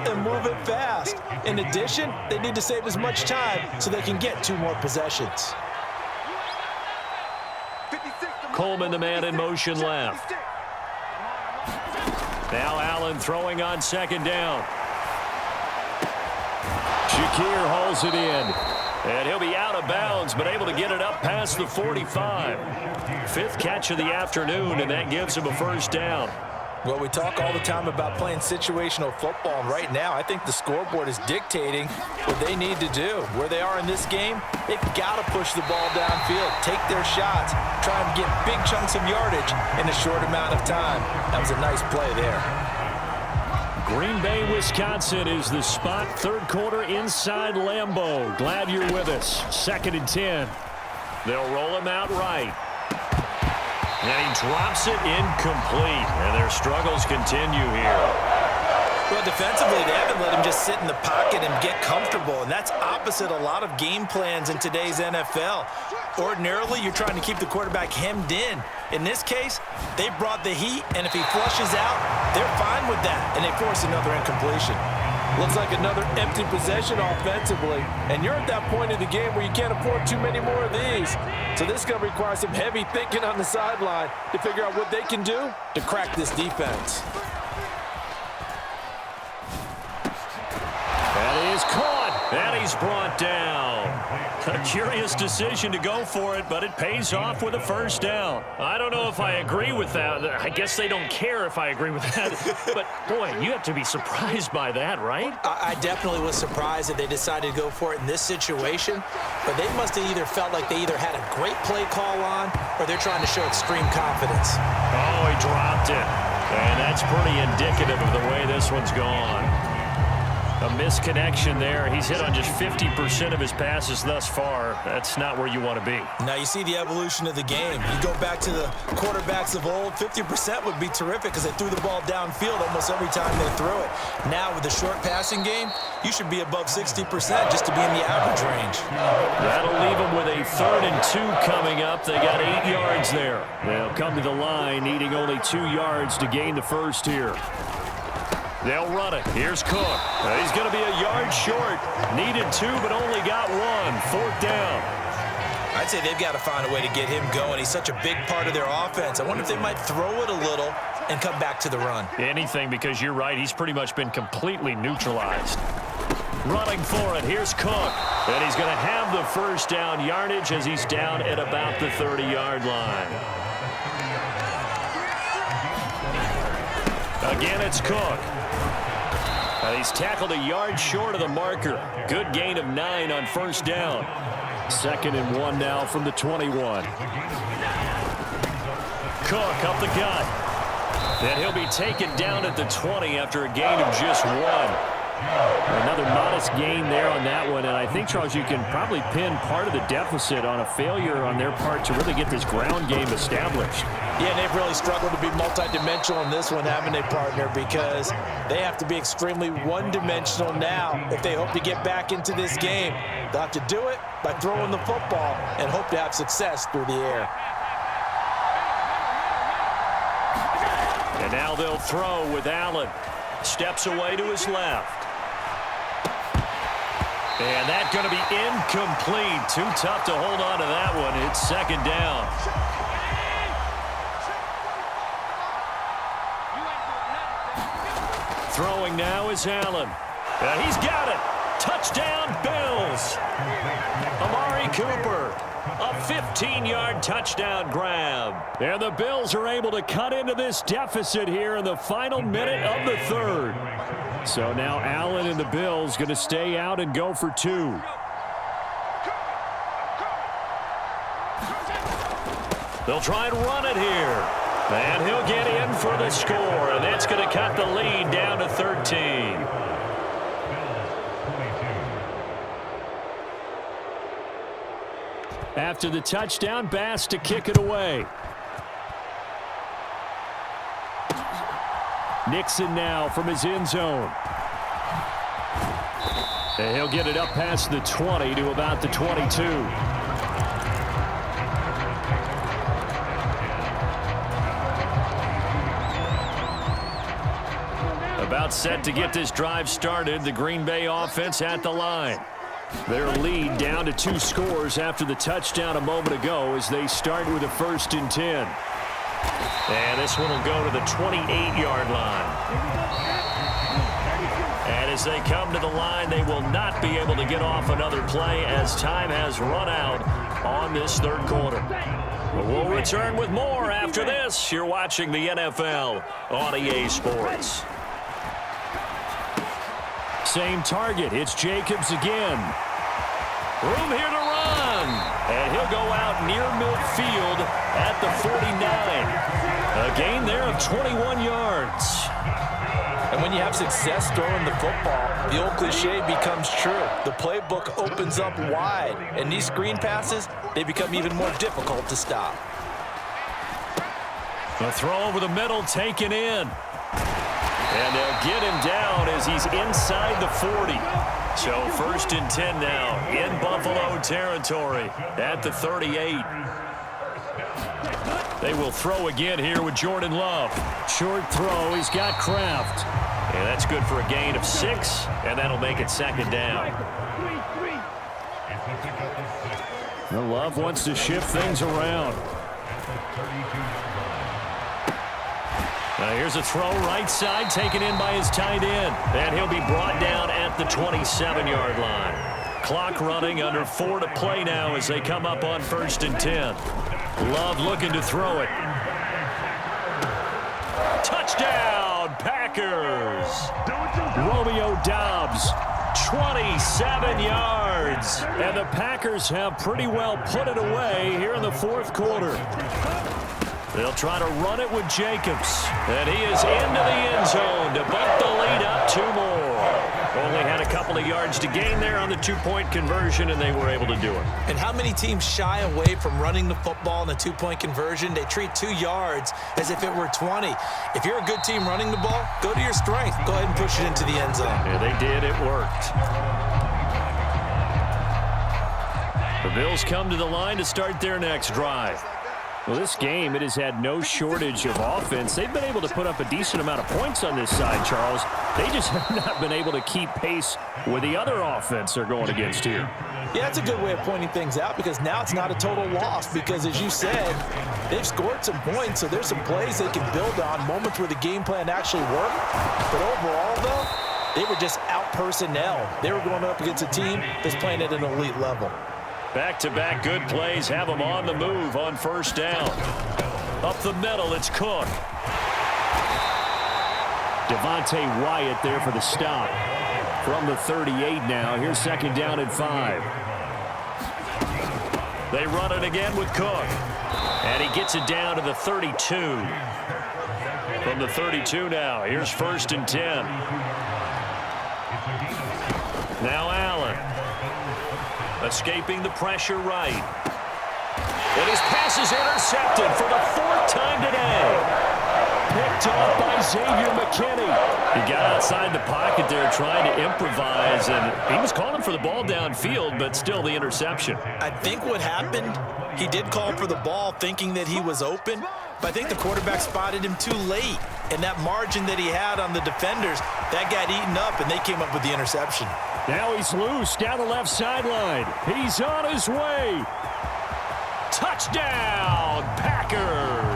and move it fast. In addition, they need to save as much time so they can get 2 more possessions. Coleman, the man in motion left. Now Allen throwing on 2nd down. Shakir hauls it in. And he'll be out of bounds, but able to get it up past the 45. 5th catch of the afternoon, and that gives him a 1st down. Well, we talk all the time about playing situational football, and right now I think the scoreboard is dictating what they need to do. Where they are in this game, they've got to push the ball downfield, take their shots, try and get big chunks of yardage in a short amount of time. That was a nice play there. Green Bay, Wisconsin is the spot. 3rd quarter inside Lambeau. Glad you're with us. 2nd and 10. They'll roll him out right. And he drops it incomplete. And their struggles continue here. Well, defensively, they haven't let him just sit in the pocket and get comfortable, and that's opposite a lot of game plans in today's NFL. Ordinarily, you're trying to keep the quarterback hemmed in. In this case, they brought the heat, and if he flushes out, they're fine with that, and they force another incompletion. Looks like another empty possession offensively, and you're at that point in the game where you can't afford too many more of these. So this is going to require some heavy thinking on the sideline to figure out what they can do to crack this defense. That is caught, and he's brought down. A curious decision to go for it, but it pays off with a 1st down. I don't know if I agree with that. I guess they don't care if I agree with that. But, boy, you have to be surprised by that, right? I definitely was surprised that they decided to go for it in this situation, but they must have either felt like they either had a great play call on or they're trying to show extreme confidence. Oh, he dropped it. And that's pretty indicative of the way this one's gone. A misconnection there. He's hit on just 50% of his passes thus far. That's not where you want to be. Now you see the evolution of the game. You go back to the quarterbacks of old, 50% would be terrific because they threw the ball downfield almost every time they threw it. Now with the short passing game, you should be above 60% just to be in the average range. That'll leave them with a 3rd and 2 coming up. They got 8 yards there. They'll come to the line needing only 2 yards to gain the 1st here. They'll run it. Here's Cook. He's going to be a yard short. Needed 2, but only got 1. 4th down. I'd say they've got to find a way to get him going. He's such a big part of their offense. I wonder if they might throw it a little and come back to the run. Anything, because you're right. He's pretty much been completely neutralized. Running for it. Here's Cook. And he's going to have the 1st down yardage as he's down at about the 30-yard line. Again, it's Cook. He's tackled a yard short of the marker. Good gain of 9 on 1st down. 2nd and 1 now from the 21. Cook up the gut. And he'll be taken down at the 20 after a gain of just 1. Another modest gain there on that one, and I think, Charles, you can probably pin part of the deficit on a failure on their part to really get this ground game established. Yeah, they've really struggled to be multidimensional in this one, haven't they, partner? Because they have to be extremely one-dimensional now if they hope to get back into this game. They'll have to do it by throwing the football and hope to have success through the air. And now they'll throw with Allen. Steps away to his left. And that's going to be incomplete. Too tough to hold on to that one. It's 2nd down. Throwing now is Allen. He's got it. Touchdown, Bills. Amari Cooper. A 15-yard touchdown grab. And the Bills are able to cut into this deficit here in the final minute of the 3rd. So now Allen and the Bills going to stay out and go for 2. They'll try and run it here. And he'll get in for the score. And that's going to cut the lead down to 13. After the touchdown, Bass to kick it away. Nixon now from his end zone. And he'll get it up past the 20 to about the 22. About About set to get this drive started. The Green Bay offense at the line. Their lead down to 2 scores after the touchdown a moment ago as they start with a 1st and 10. And this one will go to the 28-yard line. And as they come to the line, they will not be able to get off another play as time has run out on this 3rd quarter. But we'll return with more after this. You're watching the NFL on EA Sports. Same target. It's Jacobs again. Room here to run. And he'll go out near midfield at the 49. A gain there of 21 yards. And when you have success throwing the football, the old cliche becomes true. The playbook opens up wide. And these screen passes, they become even more difficult to stop. The throw over the middle taken in. And they'll get him down as he's inside the 40. So 1st and 10 now in Buffalo territory at the 38. They will throw again here with Jordan Love. Short throw. He's got Kraft. And that's good for a gain of 6, and that'll make it 2nd down. Well, Love wants to shift things around. Now here's a throw right side taken in by his tight end. And he'll be brought down at the 27-yard line. Clock running, under 4 to play now as they come up on 1st and 10. Love looking to throw it. Touchdown, Packers. Romeo Doubs, 27 yards. And the Packers have pretty well put it away here in the 4th quarter. They'll try to run it with Jacobs. And he is into the end zone to bump the lead up 2 more. Only had a couple of yards to gain there on the 2-point conversion, and they were able to do it. And how many teams shy away from running the football in the 2-point conversion? They treat 2 yards as if it were 20. If you're a good team running the ball, go to your strength. Go ahead and push it into the end zone. Yeah, they did. It worked. The Bills come to the line to start their next drive. Well, this game, it has had no shortage of offense. They've been able to put up a decent amount of points on this side, Charles. They just have not been able to keep pace with the other offense they're going against here. Yeah, that's a good way of pointing things out because now it's not a total loss because, as you said, they've scored some points, so there's some plays they can build on, moments where the game plan actually worked. But overall, though, they were just out personnel. They were going up against a team that's playing at an elite level. Back-to-back good plays have them on the move on 1st down. Up the middle, it's Cook. Devontae Wyatt there for the stop. From the 38 now. Here's 2nd down and 5. They run it again with Cook. And he gets it down to the 32. From the 32 now. Here's 1st and 10. Now Allen. Escaping the pressure right. And his pass is intercepted for the 4th time today. Picked off by Xavier McKinney. He got outside the pocket there trying to improvise, and he was calling for the ball downfield, but still the interception. I think what happened, he did call for the ball thinking that he was open, but I think the quarterback spotted him too late. And that margin that he had on the defenders, that got eaten up, and they came up with the interception. Now he's loose down the left sideline. He's on his way. Touchdown, Packers.